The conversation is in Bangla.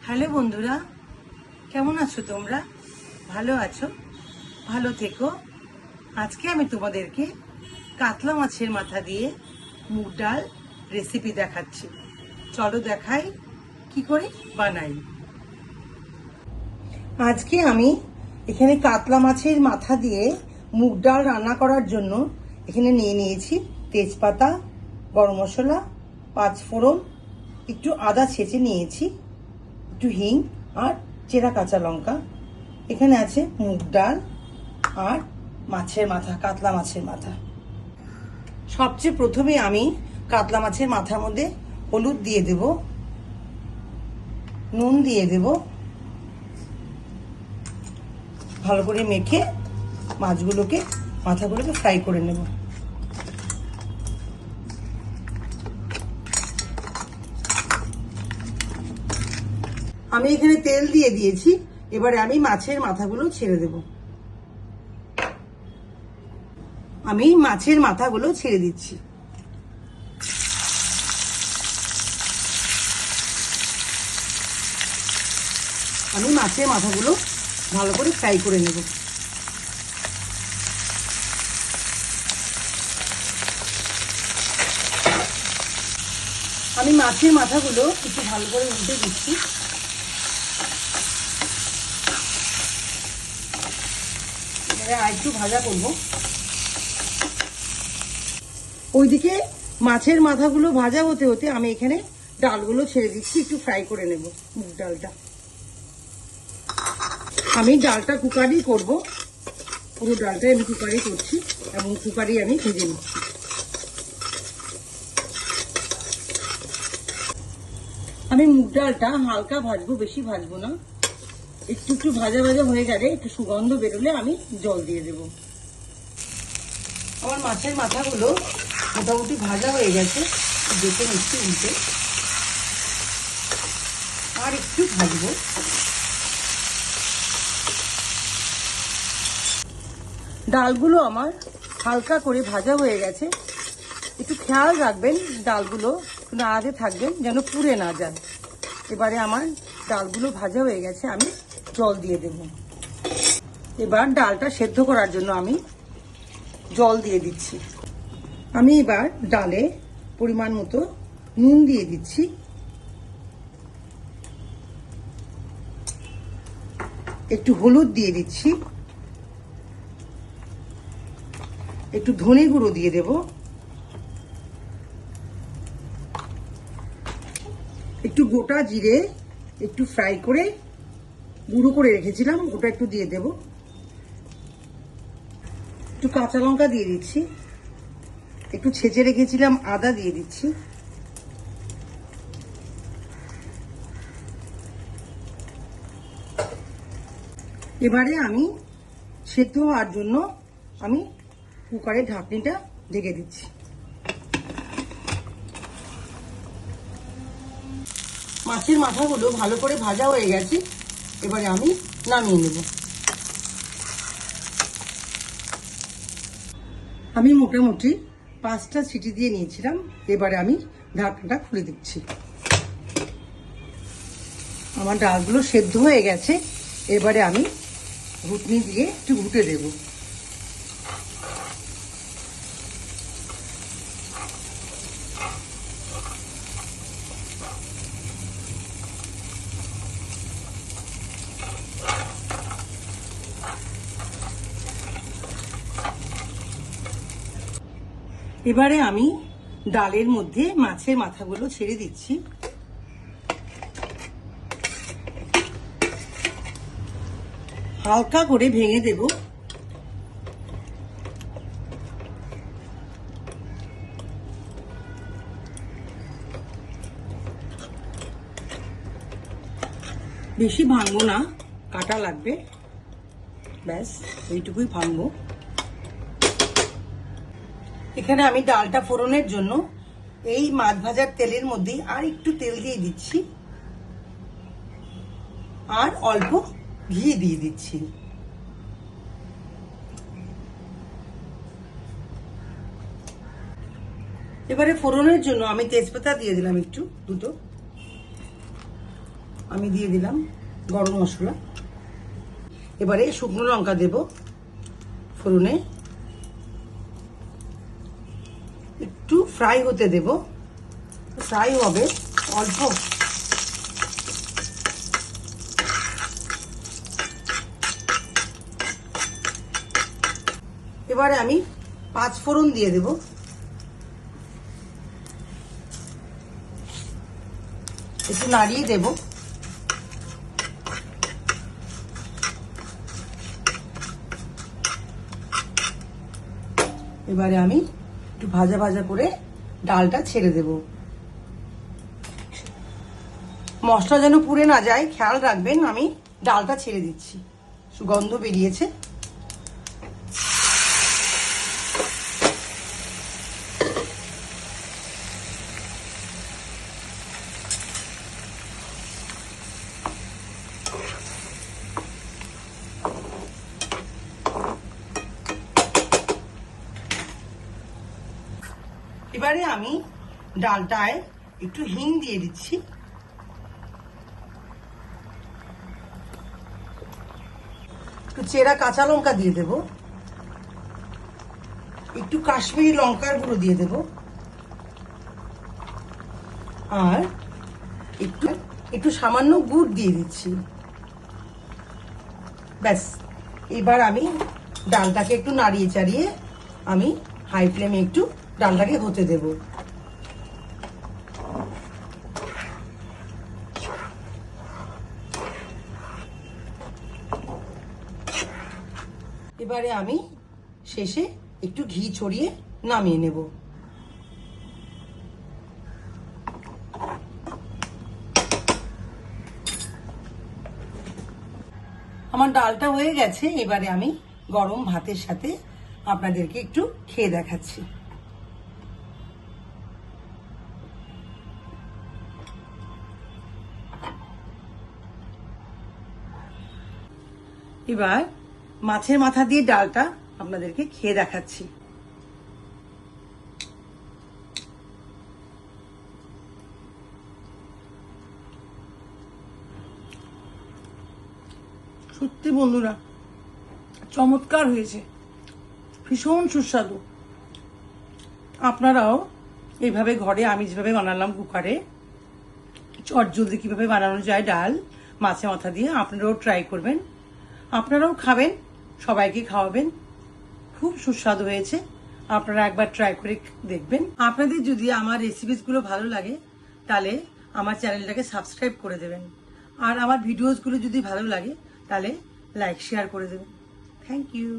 হ্যালো বন্ধুরা, কেমন আছো তোমরা? ভালো আছো? ভালো থেকো। আজকে আমি তোমাদেরকে কাতলা মাছের মাথা দিয়ে মুগ ডাল রেসিপি দেখাচ্ছি। চলো দেখাই কি করে বানাই। আজকে আমি এখানে কাতলা মাছের মাথা দিয়ে মুগ ডাল রান্না করার জন্য এখানে নিয়ে নিয়েছি তেজপাতা, গরম মশলা, 5 ফোড়ন, একটু আদা ছেঁচে নিয়েছি, একটু হিং আর চেরা কাঁচা লঙ্কা। এখানে আছে মুগ ডাল আর মাছের মাথা, কাতলা মাছের মাথা। সবচেয়ে প্রথমে আমি কাতলা মাছের মাথার মধ্যে হলুদ দিয়ে দেব, নুন দিয়ে দেব, ভালো করে মেখে মাছগুলোকে, মাথাগুলোকে ফ্রাই করে নেব। আমি এখানে তেল দিয়ে দিয়েছি, এবারে আমি মাছের মাথাগুলো ছেড়ে দেব। আমি মাছের মাথাগুলো ছেড়ে দিচ্ছি। আমি মাছের মাথাগুলো ভালো করে ফ্রাই করে নেব। আমি মাছের মাথাগুলো একটু ভালো করে উল্টে দিচ্ছি। এবারে আর একটু ভাজা করবো। ওইদিকে মাছের মাথাগুলো ভাজা হতে হতে আমি এখানে ডালগুলো ছেড়ে দিচ্ছি, একটু ফ্রাই করে নেব মুগ ডালটা। আমি ডালটা কুকারেই করব, পুরো ডালটাই আমি কুকারেই করছি এবং কুকারেই আমি ভেজে নিচ্ছি। আমি মুগ ডালটা হালকা ভাজবো, বেশি ভাজবো না। একটু একটু ভাজা ভাজা হয়ে গেলে, একটু সুগন্ধ বেরোলে আমি জল দিয়ে দেব। আমার মাছের মাথাগুলো মোটামুটি ভাজা হয়ে গেছে, দেখে নিচ্ছি উল্টে। আর একটু ভাজবো। ডালগুলো আমার হালকা করে ভাজা হয়ে গেছে। একটু খেয়াল রাখবেন, ডালগুলো নাড়াতে থাকবেন যেন পুড়ে না যায়। এবারে আমার ডালগুলো ভাজা হয়ে গেছে, আমি জল দিয়ে দেব। এবার ডালটা সেদ্ধ করার জন্য আমি জল দিয়ে দিচ্ছি। আমি এবার ডালে পরিমাণ মতো নুন দিয়ে দিচ্ছি, একটু হলুদ দিয়ে দিচ্ছি, একটু ধনে গুঁড়ো দিয়ে দেব, একটু গোটা জিরে একটু ফ্রাই করে গুঁড়ো করে রেখেছিলাম, ওটা একটু দিয়ে দেব, একটু কাঁচা লঙ্কা দিয়ে দিচ্ছি, একটু ছেঁচে রেখেছিলাম আদা দিয়ে দিচ্ছি। এবারে আমি সেদ্ধ হওয়ার জন্য আমি কুকারের ঢাকনিটা ঢেকে দিচ্ছি। মাছের মাথাগুলো ভালো করে ভাজা হয়ে গেছে, এবারে আমি নামিয়ে নেব। আমি মোটামুটি 5টা সিটি দিয়ে নিয়েছিলাম, এবারে আমি ঢাকনাটা খুলে দিচ্ছি। আমার ডালগুলো সেদ্ধ হয়ে গেছে, এবারে আমি ঘুটনি দিয়ে একটু ঘুটে দেব। এবারে আমি ডালের মধ্যে মাছের মাথাগুলো ছেড়ে দিচ্ছি। হালকা করে ভেঙে দেব। বেশি ভাঙবো না, কাটা লাগবে, ব্যাস এইটুকুই ভাঙবো। এখানে আমি ডালটা ফোড়নের জন্য এই মাছ ভাজার তেলের মধ্যে আর একটু তেল দিয়ে দিচ্ছি আর অল্প ঘি দিয়ে দিচ্ছি। এবারে ফোড়নের জন্য আমি তেজপাতা দিয়ে দিলাম একটু, দুটো, আমি দিয়ে দিলাম গরম মশলা। এবারে শুকনো লঙ্কা দেব ফোড়নে, একটু ফ্রাই হতে দেব, ফ্রাই হবে অল্প। এবারে আমি 5 ফোড়ন দিয়ে দেব। একটু নাড়িয়ে দেব। এবারে আমি একটু ভাজা ভাজা করে ডালটা ছেড়ে দেব। মশলা যেন পুড়ে না যায় খেয়াল রাখবেন। আমি ডালটা ছেড়ে দিচ্ছি, সুগন্ধ বেরিয়েছে। এবারে আমি ডালটায় একটু হিং দিয়ে দিচ্ছি। একটু চেরা কাঁচা লঙ্কা দিয়ে দেব, একটু কাশ্মীরি লঙ্কার গুঁড়ো দিয়ে দেব, আর একটু সামান্য গুড় দিয়ে দিচ্ছি। ব্যাস, এবার আমি ডালটাকে একটু নাড়িয়ে চাড়িয়ে আমি হাই ফ্লেমে একটু ডালটাকে হতে দেব। এবারে আমি শেষে একটু ঘি ছড়িয়ে নামিয়ে নেব। আমার ডালটা হয়ে গেছে। এবারে আমি গরম ভাতের সাথে আপনাদেরকে একটু খেয়ে দেখাচ্ছি। এবার মাছের মাথা দিয়ে ডালটা আপনাদেরকে খেয়ে দেখাচ্ছি। সত্যি বন্ধুরা, চমৎকার হয়েছে, ভীষণ সুস্বাদু। আপনারাও এইভাবে ঘরে, আমি যেভাবে বানালাম কুকারে, চটজলদি কিভাবে বানানো যায় ডাল মাছের মাথা দিয়ে, আপনারাও ট্রাই করবেন। আপনারাও খাবেন, সবাইকে খাওয়াবেন। খুব সুস্বাদু হয়েছে, আপনারা একবার ট্রাই করে দেখবেন। আপনাদের যদি আমার রেসিপিসগুলো ভালো লাগে তাহলে আমার চ্যানেলটাকে সাবস্ক্রাইব করে দেবেন, আর আমার ভিডিওসগুলো যদি ভালো লাগে তাহলে লাইক শেয়ার করে দেবেন। Thank you.